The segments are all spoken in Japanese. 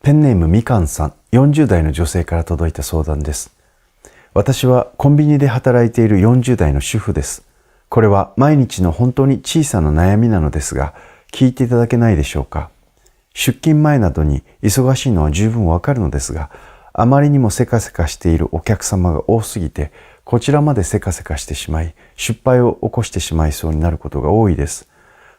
ペンネームみかんさん、40代の女性から届いた相談です。私はコンビニで働いている40代の主婦です。これは毎日の本当に小さな悩みなのですが、聞いていただけないでしょうか。出勤前などに忙しいのは十分わかるのですが、あまりにもせかせかしているお客様が多すぎて、こちらまでせかせかしてしまい、失敗を起こしてしまいそうになることが多いです。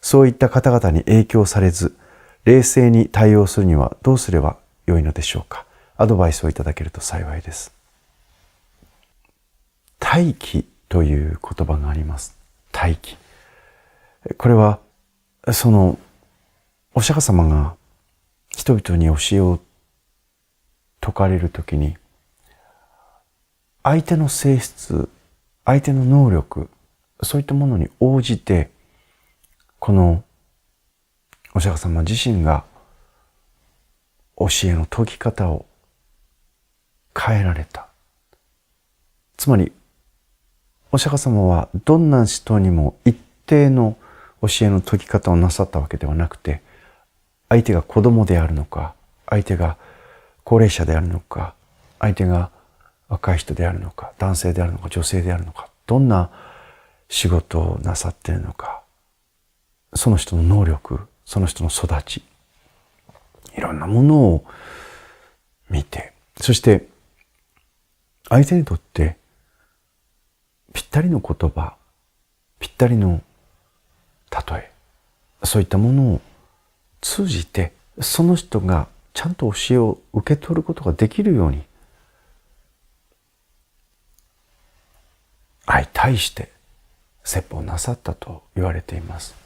そういった方々に影響されず、冷静に対応するにはどうすれば良いのでしょうか。アドバイスをいただけると幸いです。待機という言葉があります。待機。これは、お釈迦様が人々に教えを説かれるときに、相手の性質、相手の能力、そういったものに応じて、このお釈迦様自身が教えの説き方を変えられた。つまり、お釈迦様はどんな人にも一定の教えの説き方をなさったわけではなくて、相手が子供であるのか、相手が高齢者であるのか、相手が若い人であるのか、男性であるのか、女性であるのか、どんな仕事をなさっているのか、その人の能力、その人の育ち、いろんなものを見て、そして相手にとってぴったりの言葉、ぴったりの例え、そういったものを通じて、その人がちゃんと教えを受け取ることができるように、相対して説法なさったと言われています。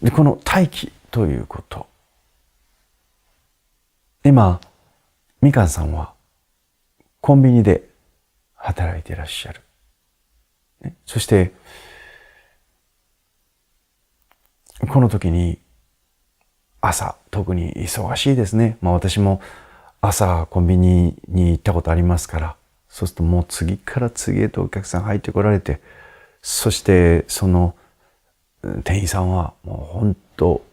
で、この待機ということ。今、みかんさんはコンビニで働いていらっしゃる。そして、この時に朝、特に忙しいですね。私も朝コンビニに行ったことありますから、そうするともう次から次へとお客さん入ってこられて、そしてその店員さんはもう本当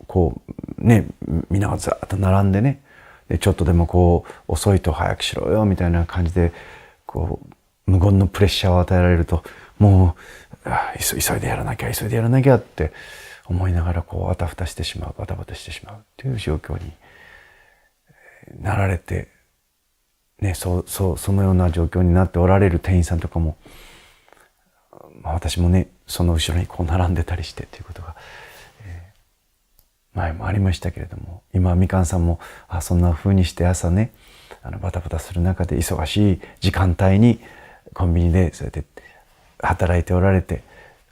みんながずっと並んでね、でちょっとでも遅いと早くしろよみたいな感じで無言のプレッシャーを与えられると、もう急いでやらなきゃって思いながらあたふたしてしまう、バタバタしてしまうという状況になられて、そのような状況になっておられる店員さんとかも、私もね、その後ろに並んでたりしてということが、前もありましたけれども、今みかんさんもそんな風にして朝ね、バタバタする中で忙しい時間帯にコンビニでそうやって働いておられて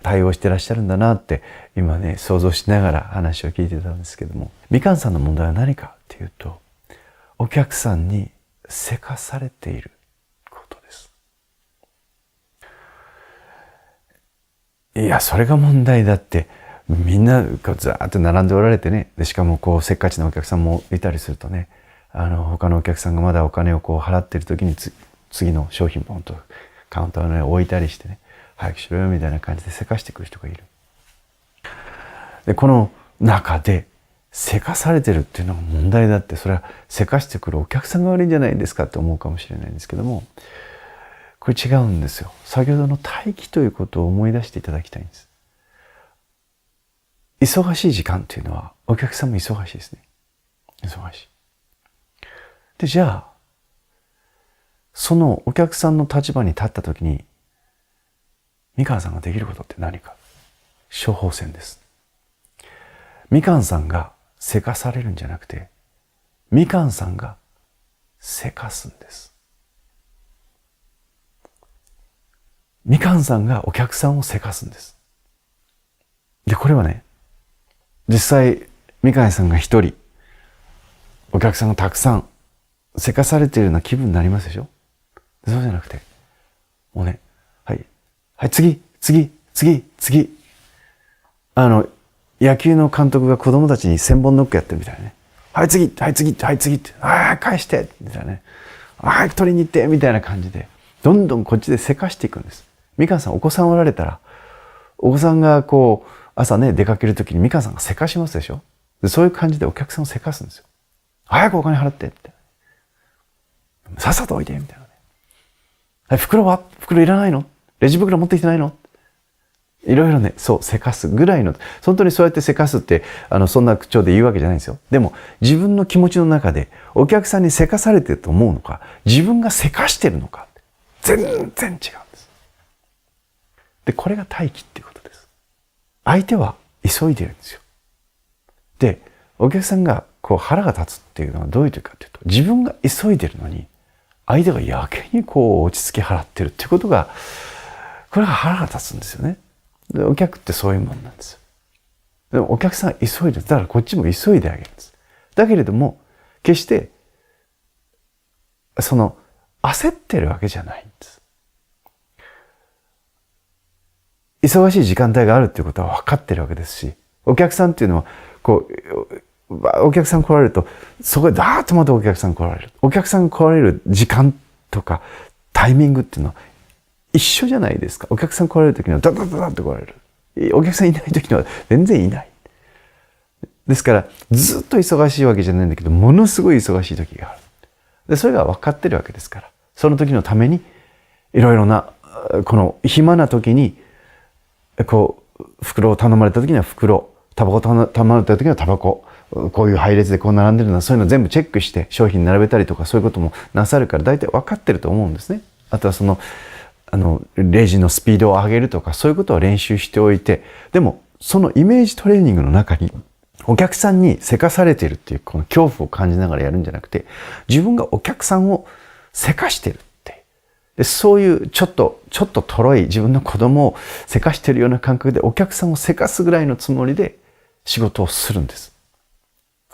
対応してらっしゃるんだなって今ね、想像しながら話を聞いてたんですけども、みかんさんの問題は何かっていうと、お客さんにせかされていることです。いや、それが問題だって、みんなずーっと並んでおられてね、でしかもせっかちなお客さんもいたりするとね、他のお客さんがまだお金を払っている時に次の商品ポンとカウンターの上に置いたりしてね、早くしろよみたいな感じでせかしてくる人がいる。で、この中でせかされてるっていうのが問題だって、それはせかしてくるお客さんが悪いんじゃないですかって思うかもしれないんですけども、これ違うんですよ。先ほどの待機ということを思い出していただきたいんです。忙しい時間っていうのはお客さんも忙しいですね。忙しい。で、じゃあそのお客さんの立場に立った時にみかんさんができることって何か。処方箋です。みかんさんがせかされるんじゃなくて、みかんさんがせかすんです。みかんさんがお客さんをせかすんです。で、これはね、実際みかんさんが一人、お客さんがたくさんせかされているような気分になりますでしょ。そうじゃなくて、もうね、はい、次。野球の監督が子供たちに千本ノックやってるみたいなね。次って、返してみたいなね。早く取りに行ってみたいな感じで、どんどんこっちでせかしていくんです。みかんさん、お子さんおられたら、お子さんが朝ね、出かけるときにみかんさんがせかしますでしょ。でそういう感じでお客さんをせかすんですよ。早くお金払って、みたいな。さっさと置いて、みたいなね。はい、袋いらないの？レジ袋持ってきてないの？いろいろね、そう、せかすぐらいの、本当にそうやってせかすって、そんな口調で言うわけじゃないんですよ。でも、自分の気持ちの中で、お客さんにせかされてると思うのか、自分がせかしてるのか、全然違うんです。で、これが待機っていうことです。相手は急いでるんですよ。で、お客さんがこう腹が立つっていうのはどういう時かというと、自分が急いでるのに、相手がやけにこう落ち着き払ってるっていうことが、これが腹が立つんですよね。で、お客ってそういうもんなんですよ。でもお客さん急いでる。だからこっちも急いであげるんです。だけれども、決して、焦ってるわけじゃないんです。忙しい時間帯があるっていうことは分かってるわけですし、お客さんっていうのは、お客さん来られると、そこでダーッとまたお客さん来られる。お客さん来られる時間とかタイミングっていうのは一緒じゃないですか。お客さん来られる時にはダダダダって来られる。お客さんいない時には全然いない。ですから、ずっと忙しいわけじゃないんだけど、ものすごい忙しい時がある。で、それが分かってるわけですから、その時のために、いろいろな、この暇な時に、袋を頼まれた時には袋、タバコ頼まれた時にはタバコ、こういう配列でこう並んでるのは、そういうの全部チェックして商品並べたりとかそういうこともなさるから大体分かってると思うんですね。あとはレジのスピードを上げるとかそういうことは練習しておいて、でもそのイメージトレーニングの中にお客さんにせかされているっていうこの恐怖を感じながらやるんじゃなくて、自分がお客さんをせかしてる。で、そういうちょっととろい自分の子供をせかしてるような感覚でお客さんをせかすぐらいのつもりで仕事をするんです。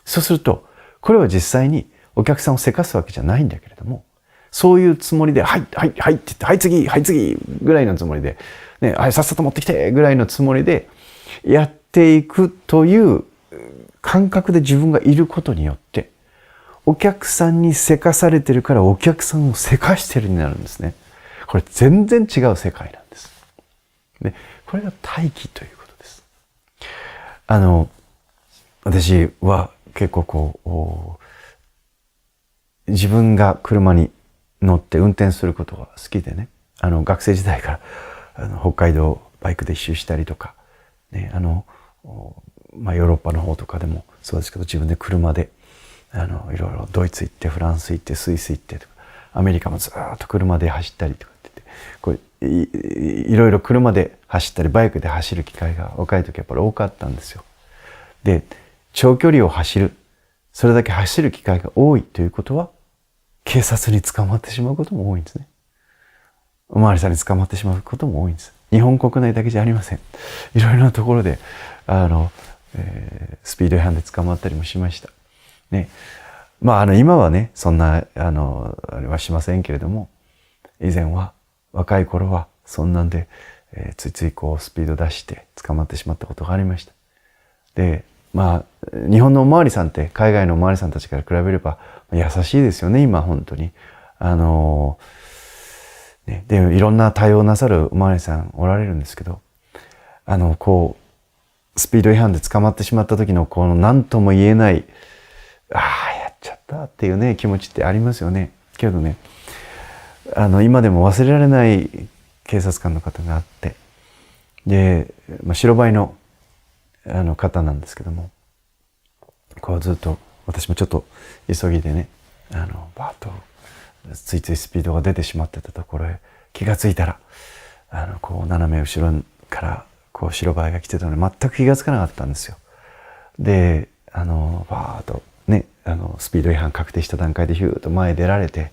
そうすると、これは実際にお客さんをせかすわけじゃないんだけれども、そういうつもりで、はいって言って、はい次ぐらいのつもりで、ね、はいさっさと持ってきてぐらいのつもりでやっていくという感覚で自分がいることによって、お客さんにせかされてるからお客さんをせかしてるになるんですね。これ全然違う世界なんです。で、これが待機ということです。私は結構自分が車に乗って運転することが好きでね、学生時代から北海道バイクで一周したりとか、ね、ヨーロッパの方とかでもそうですけど、自分で車でいろいろドイツ行ってフランス行ってスイス行ってとか、アメリカもずっと車で走ったりとかって言って、いろいろ車で走ったりバイクで走る機会が若い時やっぱり多かったんですよ。で、長距離を走る、それだけ走る機会が多いということは、警察に捕まってしまうことも多いんですね。おまわりさんに捕まってしまうことも多いんです。日本国内だけじゃありません。いろいろなところでスピード違反で捕まったりもしました。ね、今はね、そんな、あれはしませんけれども、以前は、若い頃は、そんなんで、ついついスピード出して捕まってしまったことがありました。で、日本のおまわりさんって海外のおまわりさんたちから比べれば優しいですよね、今本当に。で、いろんな対応なさるおまわりさんおられるんですけど、スピード違反で捕まってしまった時の何とも言えない、やっちゃったっていうね、気持ちってありますよね。けどね、今でも忘れられない警察官の方があって、で、白バイの、方なんですけども、ずっと、私もちょっと急ぎでね、バーッと、ついついスピードが出てしまってたところへ、気がついたら、斜め後ろから、白バイが来てたので、全く気がつかなかったんですよ。で、バーッと、ね、スピード違反確定した段階でヒューッと前へ出られて、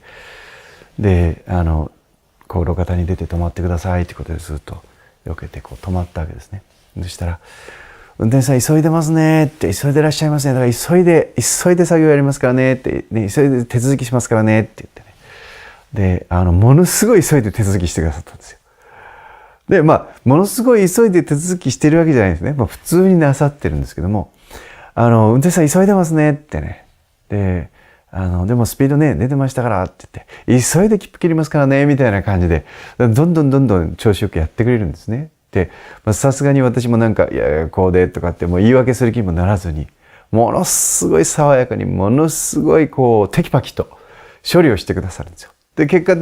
で、路肩に出て止まってくださいってことでずっと避けて止まったわけですね。そしたら、運転手さん急いでますねって、急いでらっしゃいますね。だから急いで作業やりますからねって、ね、急いで手続きしますからねって言ってね。で、ものすごい急いで手続きしてくださったんですよ。で、ものすごい急いで手続きしてるわけじゃないですね。普通になさってるんですけども、運転手さん急いでますねってね。で、でもスピードね、出てましたからって言って、急いで切符切りますからね、みたいな感じで、どんどん調子よくやってくれるんですね。で、さすがに私もいや、こうでとかってもう言い訳する気もならずに、ものすごい爽やかに、ものすごいこうテキパキと処理をしてくださるんですよ。で結果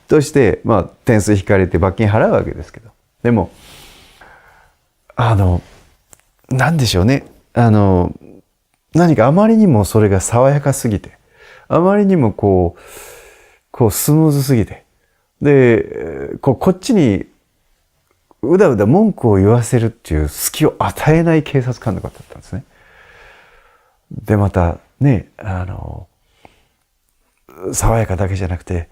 として、点数引かれて罰金払うわけですけど、でもなんでしょうね、何かあまりにもそれが爽やかすぎて、あまりにもこうスムーズすぎて、でこっちにうだうだ文句を言わせるっていう隙を与えない警察官の方だったんですね。でまたね、爽やかだけじゃなくて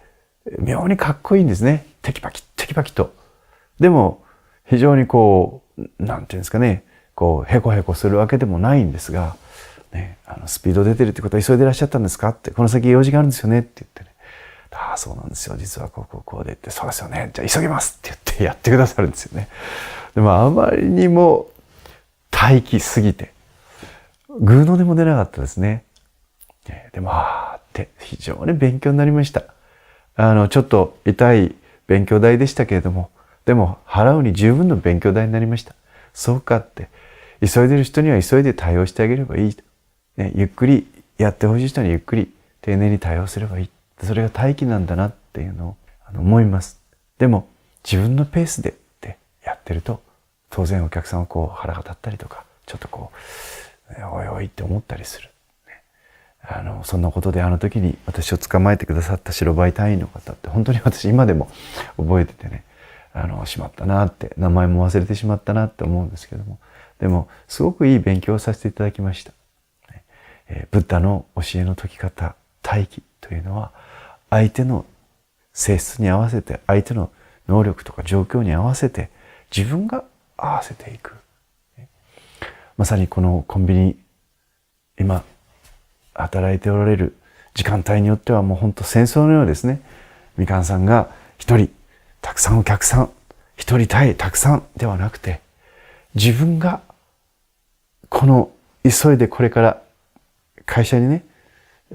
妙にかっこいいんですね。テキパキテキパキと。でも非常にこうなんていうんですかね、こうヘコヘコするわけでもないんですが、ね、スピード出てるってことは急いでいらっしゃったんですかって、この先用事があるんですよねって言ってね、ああそうなんですよ、実はこうでって、そうですよね、じゃあ急ぎますって言ってやってくださるんですよね。でもあまりにも待機すぎてグーの音も出なかったですね。でもって非常に勉強になりました。ちょっと痛い勉強代でしたけれども、でも払うに十分の勉強代になりました。そうかって、急いでる人には急いで対応してあげればいいと、ね、ゆっくりやってほしい人にゆっくり丁寧に対応すればいい。それが待機なんだなっていうのを思います。でも自分のペースでってやってると、当然お客さんはこう腹が立ったりとか、ちょっとこうおいおいって思ったりする。そんなことで時に私を捕まえてくださった白バイ隊員の方って本当に私今でも覚えててね、しまったなって、名前も忘れてしまったなって思うんですけども、でもすごくいい勉強をさせていただきました。ブッダの教えの説き方、大義というのは相手の性質に合わせて、相手の能力とか状況に合わせて自分が合わせていく。まさにこのコンビニ、今働いておられる時間帯によってはもう本当戦争のようですね。みかんさんが一人たくさんお客さん、一人対たくさんではなくて、自分がこの急いでこれから会社にね、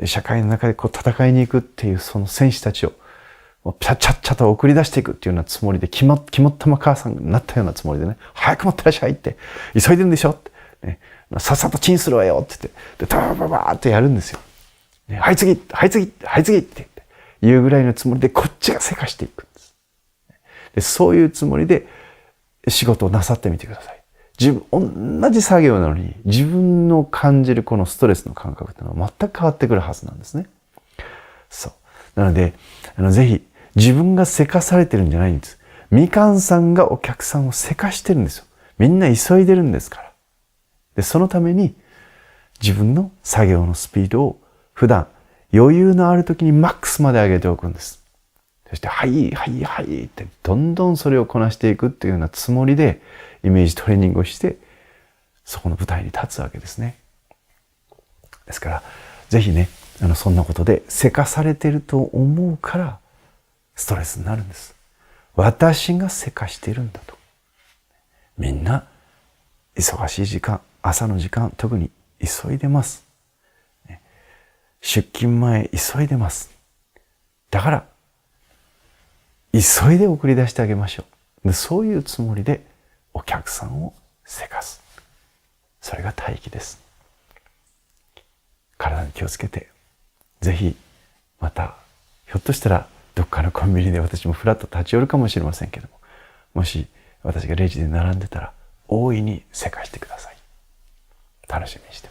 社会の中でこう戦いに行くっていうその戦士たちをちゃっちゃと送り出していくっていうようなつもりで、肝っ玉母さんになったようなつもりでね、早く持ってらっしゃいって、急いでるんでしょって、ね、さっさとチンするわよって言って、でバババーってやるんですよ。ね、はい次って言って言うぐらいのつもりでこっちがせかしていくんです。でそういうつもりで仕事をなさってみてください。同じ作業なのに自分の感じるこのストレスの感覚っていうのは全く変わってくるはずなんですね。そう。なので、ぜひ自分がせかされてるんじゃないんです。みかんさんがお客さんをせかしてるんですよ。みんな急いでるんですから。で、そのために自分の作業のスピードを普段余裕のある時にマックスまで上げておくんです。そしてはいってどんどんそれをこなしていくっていうようなつもりでイメージトレーニングをしてそこの舞台に立つわけですね。ですからぜひね、そんなことでせかされてると思うからストレスになるんです。私がせかしてるんだと。みんな忙しい時間、朝の時間特に急いでます。出勤前急いでます。だから急いで送り出してあげましょう。でそういうつもりでお客さんをせかす。それが大義です。体に気をつけて、ぜひまたひょっとしたらどっかのコンビニで私もフラッと立ち寄るかもしれませんけども、もし私がレジで並んでたら大いにせかしてください。楽しみにしてます。